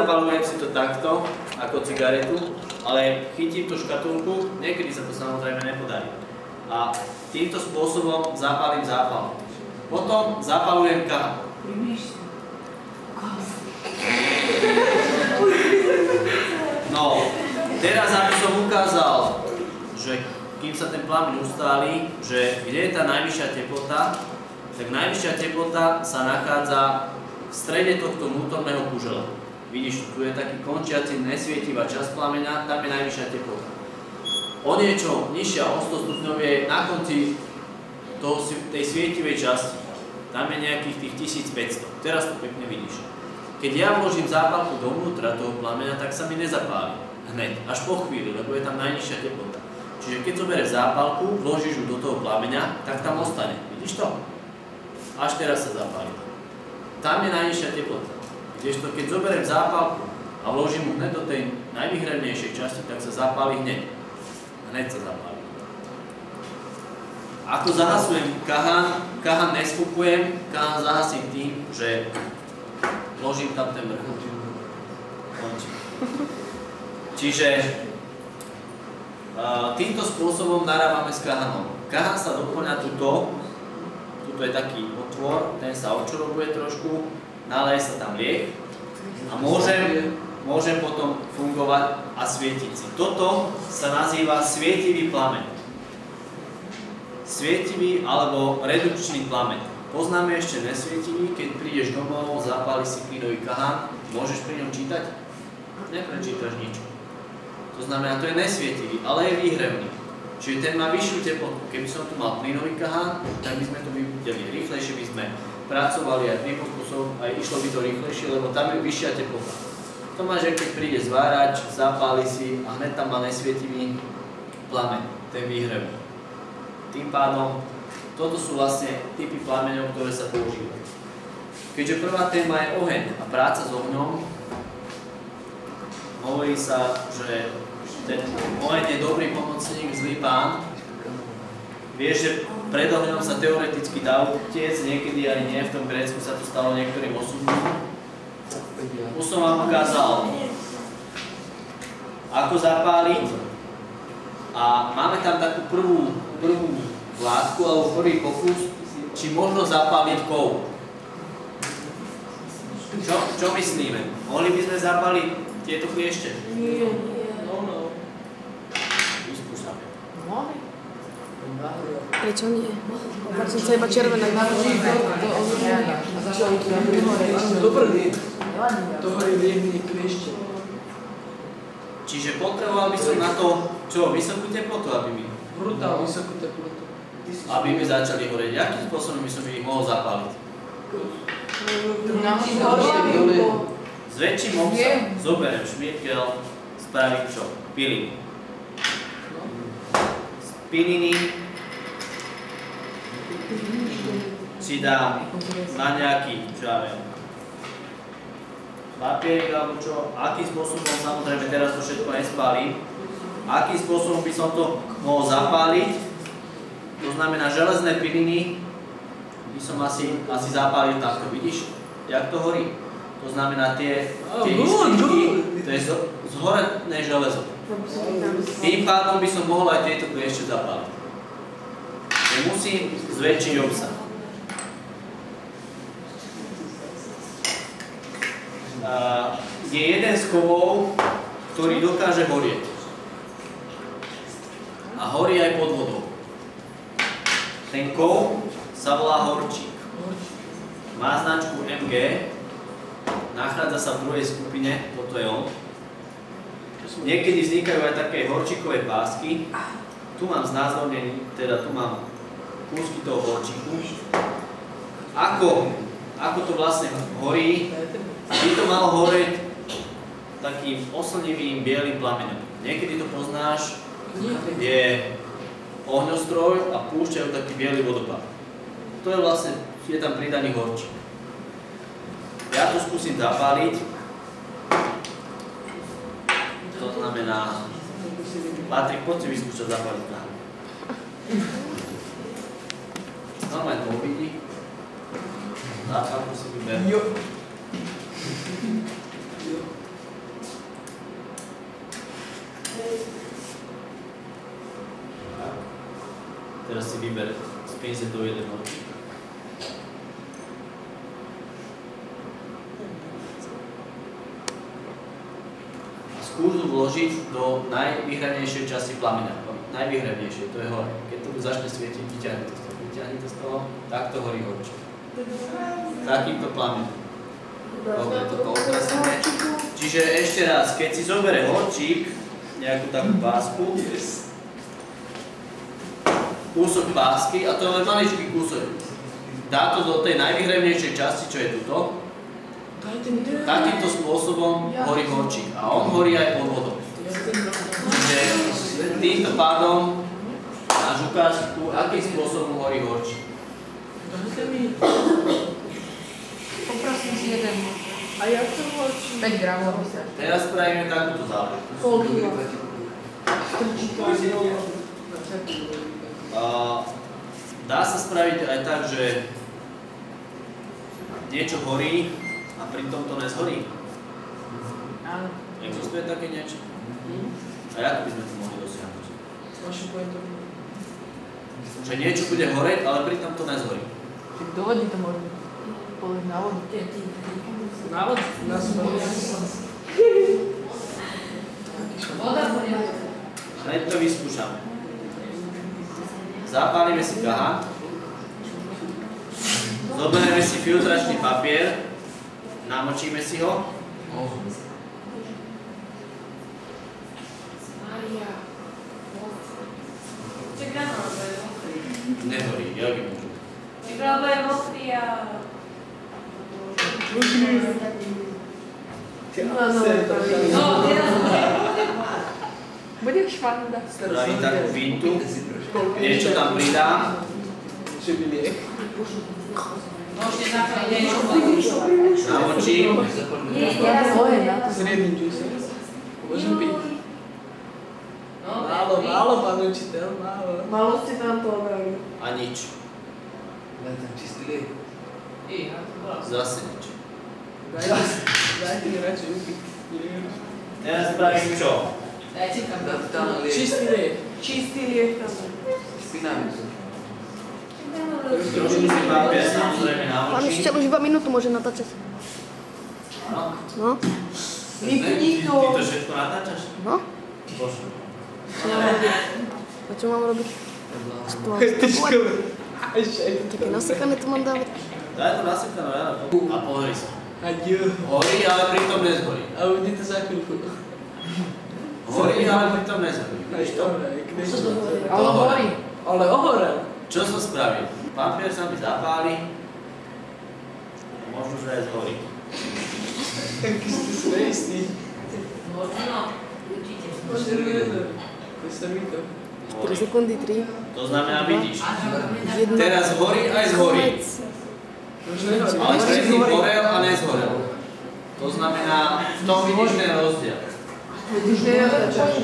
nezapalujem si to takto, ako cigaretu, ale chytím tú škatulku, niekedy sa to samozrejme nepodarí. A týmto spôsobom zapálim zápal. Potom zapalujem kahan. No, teraz aby som ukázal, že kým sa ten plameň ustáli, že kde je tá najvyššia teplota, tak najvyššia teplota sa nachádza v strede tohto vnútorného kužela. Vidíš, tu je taký končiaci, nesvietivá časť plameňa, tam je najvyššia teplota. O niečo nižšia, o 100 stupňov je na konci tej svietivej časti. Tam je nejakých tých 1500. Teraz to pekne vidíš. Keď ja vložím zápalku dovnútra toho plameňa, tak sa mi nezapáli hneď, až po chvíli, lebo je tam najnižšia teplota. Čiže keď zoberieš zápalku, vložíš ju do toho plameňa, tak tam ostane. Vidíš to? Až teraz sa zapáli. Tam je najnižšia teplota. Kdežto keď zoberiem zápalku a vložím ju hneď do tej najvyhrevnejšej časti, tak sa zapáli hneď. Hneď sa zapáli. Ako zahasujem kahan nesfukujem, kahan zahasím tým, že vložím tam ten vrch. Končím. Čiže týmto spôsobom narábame s kahanom. Kahan sa doplňa tuto je taký otvor, ten sa odčorobuje trošku, naleje sa tam liek a môžem potom fungovať a svietiť si. Toto sa nazýva svietivý plameň. Svietivý alebo redukčný plameň. Poznáme ešte nesvietivý, keď prídeš domov, zapáliš si plynový kahán, môžeš pri ňom čítať? Neprečítaš nič. To znamená, to je nesvietivý, ale je výhrevný. Čiže ten má vyššiu teplotu. Keby som tu mal plynový kahán, tak by sme to videli rýchlejšie, by sme pracovali aj pri pokusoch, aj išlo by to rýchlejšie, lebo tam je vyššia teplota. To máš, že keď príde zvárač, zapáli si a hneď tam má nesvietivý plameň, ten výhrevný. Tým pádom, toto sú vlastne typy plameňov, ktoré sa používajú. Keďže prvá téma je oheň a práca s ohňom, hovorí sa, že ten oheň je dobrý pomocník, zlý pán. Vieš, že pred ohňom sa teoreticky dá utiecť, niekedy aj nie, v tom Grécku sa to stalo niektorým osudným. Už som vám ukázal, ako zapáliť a máme tam takú prvú látku alebo prvý pokus, či možno zapáliť kov. Čo myslíme? Mohli by sme zapáliť tieto kliešte? Nie. Vyskúšame. Prečo nie? Som sa iba červená. Čiže potreboval by som na to, čo, vysokú teplotu, aby mi... Brutálne vysokú teplotu. Aby mi začali horeť. Akým spôsobom by som ich mohol zapáliť? S väčším obsahom zoberiem šmirkel, spravím čo? Pilinu. Z piliny si dám na nejaký, čo ja viem, papierik alebo čo, akým spôsobom, samozrejme teraz to všetko nespálím, akým spôsobom by som to mohol zapáliť, to znamená železné piliny by som asi zapálil takto, vidíš, jak to horí? To znamená tie iskričky, to je zhorené železo. Tým pádom by som mohol aj tieto kliešte zapáliť. Musím zväčšiť obsah. Je jeden z kovov, ktorý dokáže horieť. A horí aj pod vodou. Ten kov sa volá horčík. Má značku MG, nachádza sa v druhej skupine, toto je on. Niekedy vznikajú aj také horčíkové pásky. Tu mám znázornený, teda tu mám kúsky toho horčíku. Ako to vlastne horí, by to malo horeť takým oslnivým bielým plameňom. Niekedy to poznáš, je ohňostroj a púšťajú taký biely vodopád. To je vlastne, je tam pridaný horčík. Ja to skúsim zapáliť. To znamená, Patrik, poď si vyskúšať zapáliť nám. Normálne to uvidí. Zápalku si vyber. vyber z pinzetou jeden horčík. A skús ho vložiť do najvyhranejšej časti plamena. Najvyhranejšej, to je hore. Keď to začne svietiť, vyťahni to z toho, takto horí horčík. Takýmto plamenom. Dobre, toto okrasíme. Čiže ešte raz, keď si zoberie horčík, nejakú takú pásku, kúsok pásky, a to je len maličký kúsok, dá to do tej najvyhrevnejšej časti, čo je tuto, takýmto spôsobom horí horčík. A on horí aj pod vodou. Čiže týmto pádom máš ukázku, akým spôsobom horí horčík. Poprosím si jeden. A jak to horčí? 5 gramov. Teraz spravíme takúto záležitosť. Koľko? Dá sa spraviť aj tak, že niečo horí a pritom to nezhorí. Áno. Existuje také niečo? A jak by sme to mohli dosiahnuť? Že niečo bude horeť, ale pritom to nezhorí. Do vody to môže byť. Polož na vodu. Na vodu? Na vodu. Voda bude. Hneď to vyskúšame. Zapálime si kahán. Zoberieme si filtračný papier. Namočíme si ho. Nehorí, jak je môžu. Lebo je mokrý a... No, teraz Bude švanda. Spravím takú fintu. Niečo tam pridám. Že by liek. môžete napraviť niečo. Namočím. S riednym džusom. Môžem piť. No, Málo, pán učiteľ, málo. Malo ste tam to obrali. A nič. Len tam čistý liek. Zase nič. Dajte mi radšej upiť. Teraz spravím čo? Dajte tam. Tam liek. Čistý liek. Čistý liek tam. Spíname to. Trošku si papier samozrejme Pán namočím. učiteľ už iba minútu môže natáčať. Áno. No? Ty to všetko natáčaš? No? Bože. A čo mám robiť? Čo to mám stopovať? Také nasekané to mám dávať. Daj to nasekané, ja a pohorí sa. Adieu. Horí, ale pritom nezhorí. A uvidí to za chvíľku. Horí, ale pritom nezhorí. Vidíš to? Ale horí. Ale ohorel. Čo som spravil? Papier sa mi zapáli. Možno, že aj zhorí. Aký ste svojistí. Možno, určite. Možno nevedel. To mi to. 4 sekundy, 3. To znamená, vidíš. 1. Teraz horí aj zhorí. Možno nehodí. Ale predtým horel a nezhorel. To znamená, v tom vidíš ten rozdiel. Vidíš, že ja začal.